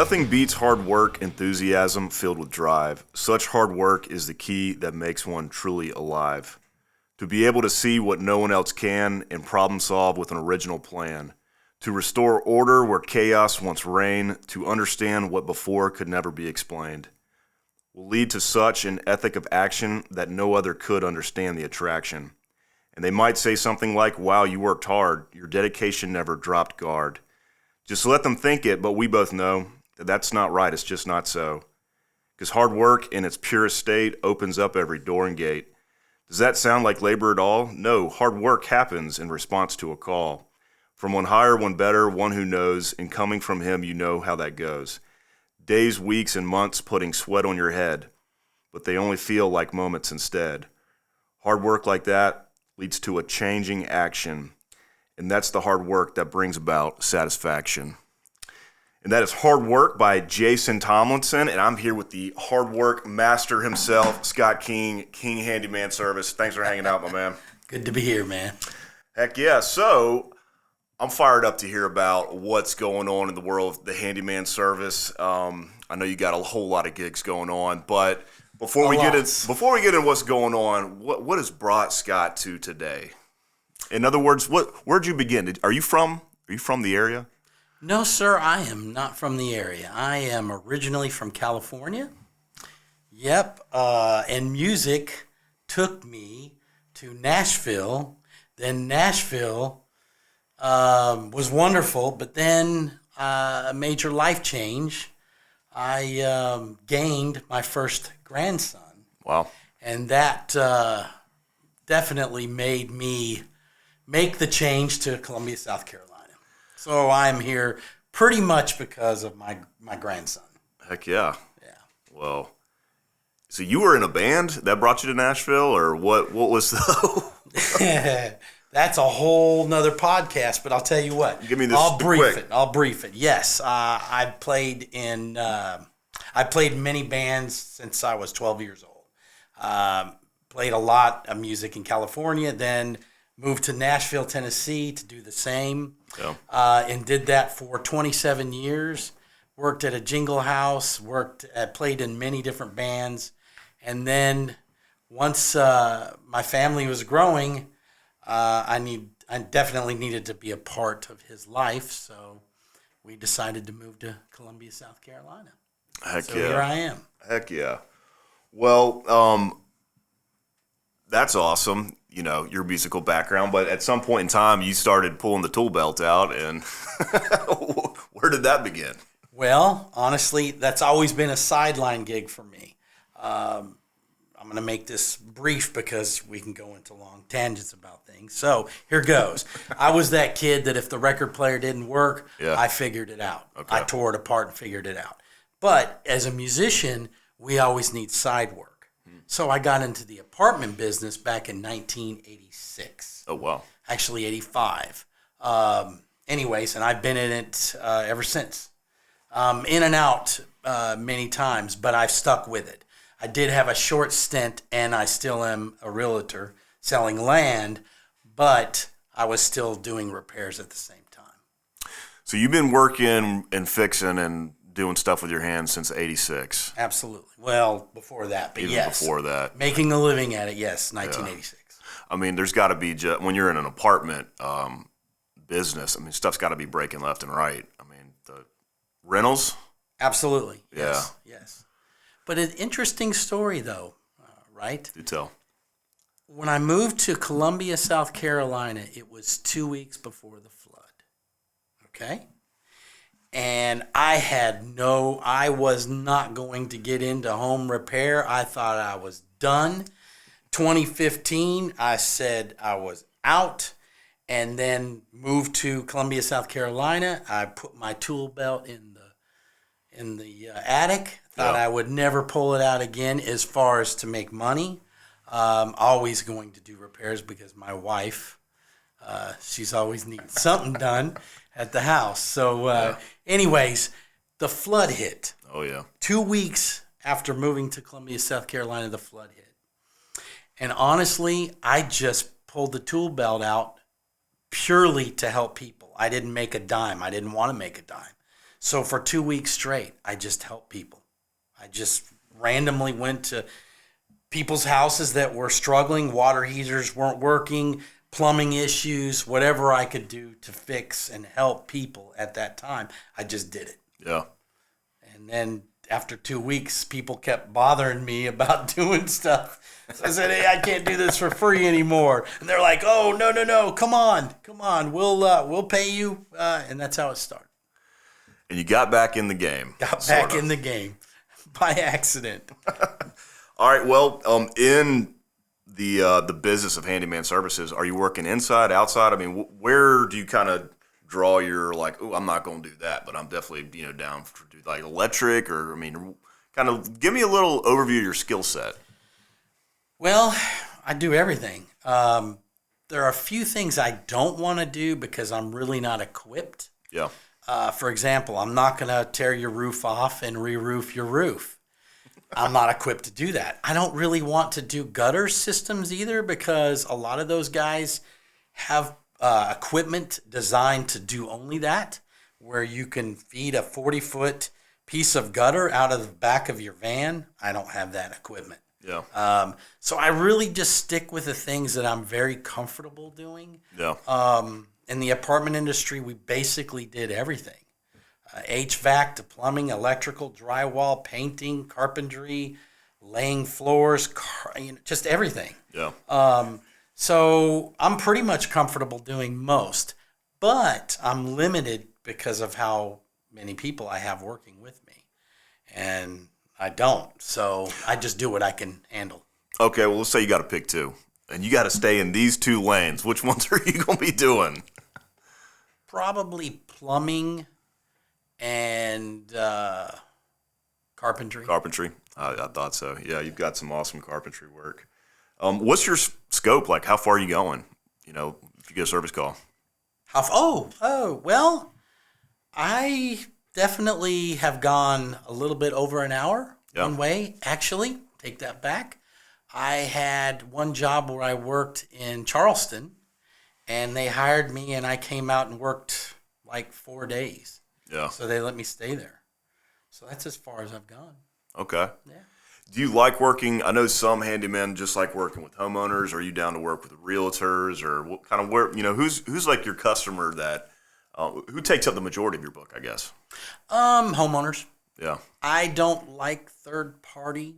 Nothing beats hard work, enthusiasm filled with drive. Such hard work is the key that makes one truly alive. To be able to see what no one else can and problem solve with an original plan. To restore order where chaos once reigned. To understand what before could never be explained. Will lead to such an ethic of action that no other could understand the attraction. And they might say something like, wow, you worked hard. Your dedication never dropped guard. Just let them think it, but we both know that that's not right. It's just not so. Because hard work in its purest state opens up every door and gate. Does that sound like labor at all? No, hard work happens in response to a call. From one higher, one better, one who knows, and coming from him, you know how that goes. Days, weeks, and months putting sweat on your head, but they only feel like moments instead. Hard work like that leads to a changing action, and that's the hard work that brings about satisfaction. And that is Hard Work by Jason Tomlinson, and I'm here with the hard work master himself, Scott King, King Handyman Service. Thanks for hanging out, my man. Good to be here, man. Heck yeah. So I'm fired up to hear about what's going on in the world of the Handyman Service. I know you got a whole lot of gigs going on, but before we get into what's going on, what has brought Scott to today? In other words, where'd you begin? Are you from the area? No, sir, I am not from the area. I am originally from California. Yep, and music took me to Nashville. Then Nashville was wonderful, but then a major life change. I gained my first grandson. Wow. And that definitely made me make the change to Columbia, South Carolina. So I'm here pretty much because of my grandson. Heck yeah. Yeah. Well, so you were in a band that brought you to Nashville, or what was the... That's a whole nother podcast, but I'll tell you what. Give me this I'll brief it. Yes, I played in many bands since I was 12 years old. Played a lot of music in California, then moved to Nashville, Tennessee to do the same. Yeah. And did that for 27 years. Worked at a jingle house, played in many different bands. And then once my family was growing, I definitely needed to be a part of his life. So we decided to move to Columbia, South Carolina. Heck yeah. Here I am. Heck yeah. Well, that's awesome, your musical background, but at some point in time you started pulling the tool belt out, and where did that begin? Well, honestly, that's always been a sideline gig for me. I'm going to make this brief because we can go into long tangents about things. So here goes. I was that kid that if the record player didn't work, yeah, I figured it out. Okay. I tore it apart and figured it out. But as a musician, we always need side work. So I got into the apartment business back in 1986. Oh, wow. Actually, 85. Anyways, and I've been in it ever since. In and out many times, but I've stuck with it. I did have a short stint, and I still am a realtor selling land, but I was still doing repairs at the same time. So you've been working and fixing and doing stuff with your hands since 86. Absolutely. Well, before that, but Even yes. before that. Making a living at it, yes, 1986. Yeah. I mean, there's got to be, when you're in an apartment business, stuff's got to be breaking left and right. The rentals? Absolutely. Yeah. Yes. But an interesting story, though, right? Do tell. When I moved to Columbia, South Carolina, it was 2 weeks before the flood. Okay? And I was not going to get into home repair. I thought I was done. 2015, I said I was out, and then moved to Columbia, South Carolina. I put my tool belt in the attic. Thought I would never pull it out again as far as to make money. Always going to do repairs because my wife, she's always needing something done at the house. So anyways, the flood hit. Oh, yeah. 2 weeks after moving to Columbia, South Carolina, the flood hit. And honestly, I just pulled the tool belt out purely to help people. I didn't make a dime. I didn't want to make a dime. So for 2 weeks straight, I just helped people. I just randomly went to people's houses that were struggling, water heaters weren't working, plumbing issues, whatever I could do to fix and help people at that time, I just did it. Yeah. And then after 2 weeks, people kept bothering me about doing stuff. So I said, hey, I can't do this for free anymore. And they're like, oh, no, come on, we'll pay you. And that's how it started. And you got back in the game. Got back in the game by accident. All right. Well, in the business of handyman services, are you working inside, outside? I mean, where do you kind of draw your like, oh, I'm not going to do that, but I'm definitely down for do like electric, or I mean, kind of give me a little overview of your skill set. Well, I do everything. There are a few things I don't want to do because I'm really not equipped. Yeah. For example, I'm not going to tear your roof off and re-roof your roof. I'm not equipped to do that. I don't really want to do gutter systems either because a lot of those guys have equipment designed to do only that, where you can feed a 40-foot piece of gutter out of the back of your van. I don't have that equipment. Yeah. So I really just stick with the things that I'm very comfortable doing. Yeah. In the apartment industry, we basically did everything. HVAC to plumbing, electrical, drywall, painting, carpentry, laying floors, just everything. Yeah. So I'm pretty much comfortable doing most, but I'm limited because of how many people I have working with me. And I don't. So I just do what I can handle. Okay, well, let's say you got to pick two, and you got to stay in these two lanes. Which ones are you going to be doing? Probably plumbing and carpentry. Carpentry. I thought so. Yeah, you've got some awesome carpentry work. What's your scope like? How far are you going? If you get a service call. Well, I definitely have gone a little bit over an hour one way. Actually, take that back. I had one job where I worked in Charleston, and they hired me, and I came out and worked like 4 days. Yeah. So they let me stay there. So that's as far as I've gone. Okay. Yeah. Do you like working? I know some handymen just like working with homeowners. Are you down to work with realtors, or what kind of who's like your customer that who takes up the majority of your book, I guess? Homeowners. Yeah. I don't like third party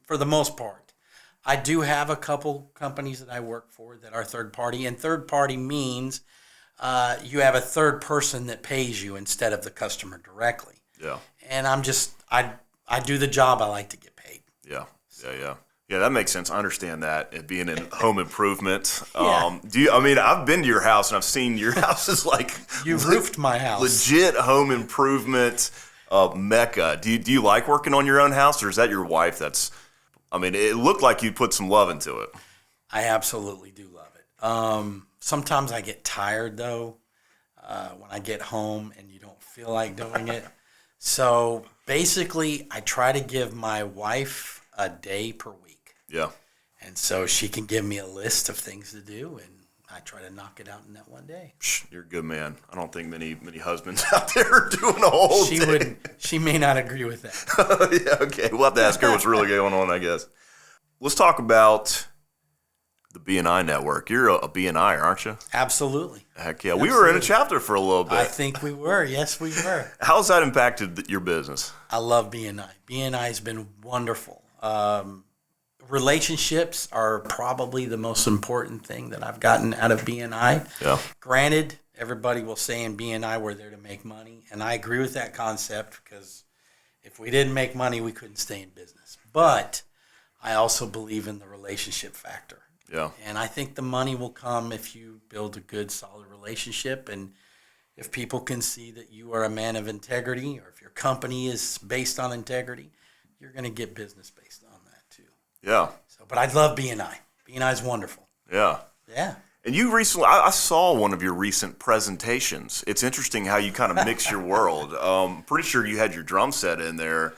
for the most part. I do have a couple companies that I work for that are third party, and third party means you have a third person that pays you instead of the customer directly. Yeah. And I do the job. I like to get paid. Yeah. Yeah, that makes sense. I understand that. It being in home improvement. Yeah. I've been to your house and I've seen your house is like You roofed my house. Legit home improvement mecca. Do you like working on your own house, or is that your wife it looked like you put some love into it. I absolutely do love it. Sometimes I get tired though when I get home and you don't feel like doing it. So basically, I try to give my wife a day per week. Yeah. And so she can give me a list of things to do, and I try to knock it out in that one day. You're a good man. I don't think many husbands out there are doing a whole day. She may not agree with that. Yeah, okay. We'll have to ask her what's really going on, I guess. Let's talk about the B&I network. You're a B&I, aren't you? Absolutely. Heck yeah. We were in a chapter for a little bit. I think we were. Yes, we were. How's that impacted your business? I love B&I. B&I has been wonderful. Relationships are probably the most important thing that I've gotten out of B&I. Yeah. Granted, everybody will say in B&I we're there to make money, and I agree with that concept because if we didn't make money, we couldn't stay in business. But I also believe in the relationship factor. Yeah. And I think the money will come if you build a good, solid relationship, and if people can see that you are a man of integrity, or if your company is based on integrity, you're going to get business based on that too. Yeah. But I love B&I. B&I is wonderful. Yeah. Yeah. And you recently, I saw one of your recent presentations. It's interesting how you kind of mix your world. Pretty sure you had your drum set in there.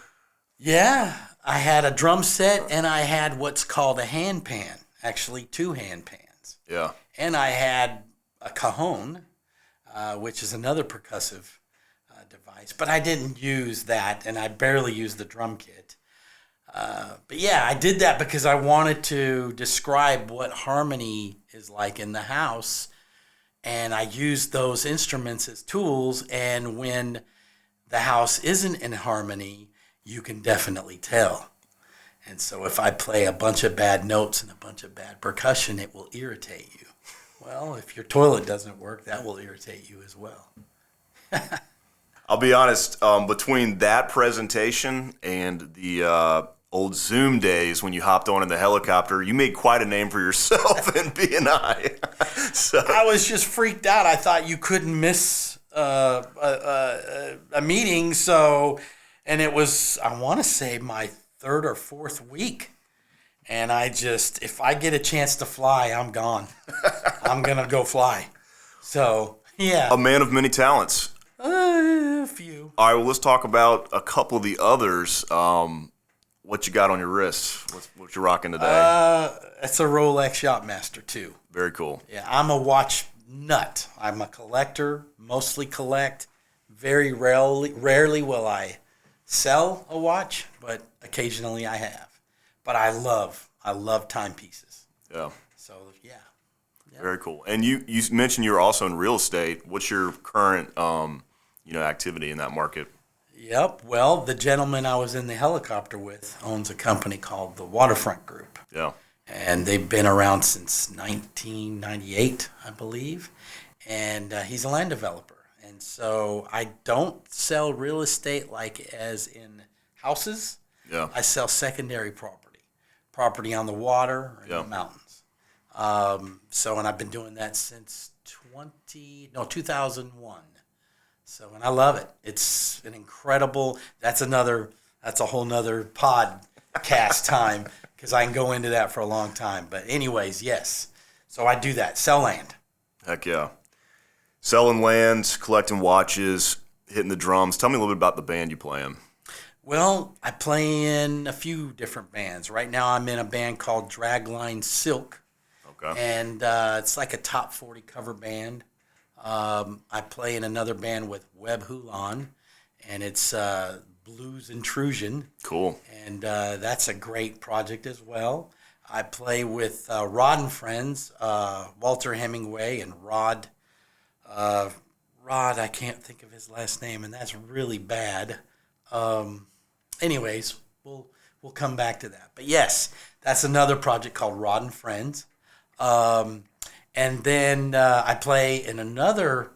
Yeah. I had a drum set, and I had what's called a hand pan. Actually, 2 hand pans. Yeah. And I had a cajon, which is another percussive device, but I didn't use that, and I barely used the drum kit. But yeah, I did that because I wanted to describe what harmony is like in the house, and I used those instruments as tools, and when the house isn't in harmony, you can definitely tell. And so if I play a bunch of bad notes and a bunch of bad percussion, it will irritate you. Well, if your toilet doesn't work, that will irritate you as well. I'll be honest, between that presentation and the old Zoom days when you hopped on in the helicopter, you made quite a name for yourself in B&I. So I was just freaked out. I thought you couldn't miss a meeting. So, and it was, I want to say, my third or fourth week. And if I get a chance to fly, I'm gone. I'm going to go fly. So, yeah. A man of many talents. A few. All right, well, let's talk about a couple of the others. What you got on your wrists? What you rocking today? It's a Rolex Yachtmaster 2. Very cool. Yeah, I'm a watch nut. I'm a collector, mostly collect. Very rarely will I sell a watch, but occasionally I have. But I love timepieces. Yeah. So, yeah. Very cool. And you mentioned you're also in real estate. What's your current activity in that market? Yep. Well, the gentleman I was in the helicopter with owns a company called the Waterfront Group. Yeah. And they've been around since 1998, I believe. And he's a land developer. And so I don't sell real estate like as in houses. Yeah. I sell secondary property on the water or in the mountains. And I've been doing that since 2001. So, and I love it. It's an incredible, that's a whole nother podcast time because I can go into that for a long time. But anyways, yes. So I do that, sell land. Heck yeah. Selling lands, collecting watches, hitting the drums. Tell me a little bit about the band you play in. Well, I play in a few different bands. Right now I'm in a band called Dragline Silk. Okay. And it's like a top 40 cover band. I play in another band with Webb Hulan, and it's Blues Intrusion. Cool. And that's a great project as well. I play with Rod and Friends, Walter Hemingway and Rod. Rod, I can't think of his last name, and that's really bad. Anyways, we'll come back to that. But yes, that's another project called Rod and Friends. And then I play in another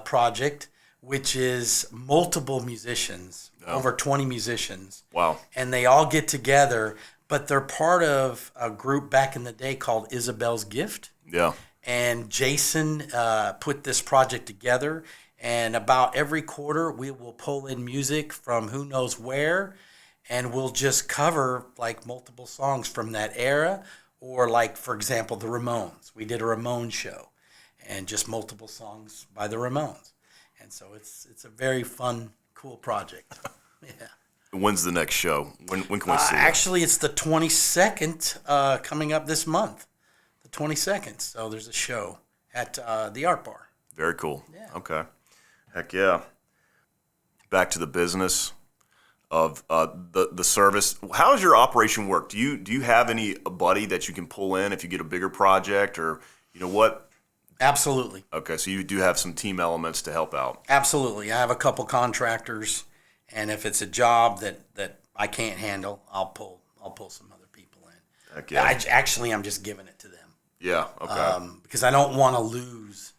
project, which is multiple musicians, over 20 musicians. Wow. And they all get together, but they're part of a group back in the day called Isabel's Gift. Yeah. And Jason put this project together. And about every quarter, we will pull in music from who knows where, and we'll just cover like multiple songs from that era. Or like, for example, the Ramones. We did a Ramones show and just multiple songs by the Ramones. And so it's a very fun, cool project. Yeah. When's the next show? When can we see it? Actually, it's the 22nd coming up this month. The 22nd. So there's a show at the Art Bar. Very cool. Yeah. Okay. Heck yeah. Back to the business of the service. How does your operation work? Do you have a buddy that you can pull in if you get a bigger project, or you know what? Absolutely. Okay, so you do have some team elements to help out. Absolutely. I have a couple contractors, and if it's a job that I can't handle, I'll pull some other people in. Heck yeah. I'm just giving it to them. Yeah. Okay. Because I don't want to lose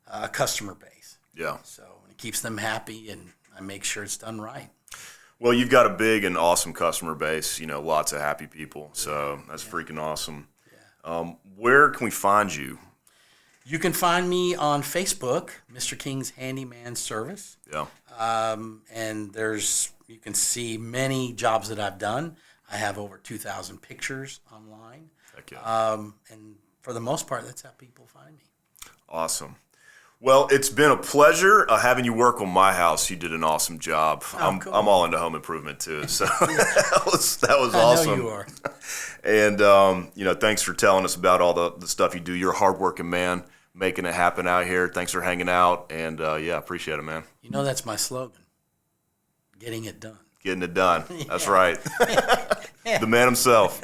a customer base. Yeah. So it keeps them happy, and I make sure it's done right. Well, you've got a big and awesome customer base, lots of happy people. So that's freaking awesome. Yeah. Where can we find you? You can find me on Facebook, Mr. King's Handyman Service. Yeah. And you can see many jobs that I've done. I have over 2,000 pictures online. Heck yeah. And for the most part, that's how people find me. Awesome. Well, it's been a pleasure having you work on my house. You did an awesome job. Oh, cool. I'm all into home improvement too, so that was awesome. I know you are. And thanks for telling us about all the stuff you do. You're a hardworking man, making it happen out here. Thanks for hanging out, and appreciate it, man. That's my slogan. getting it done. Getting it done. That's right. The man himself.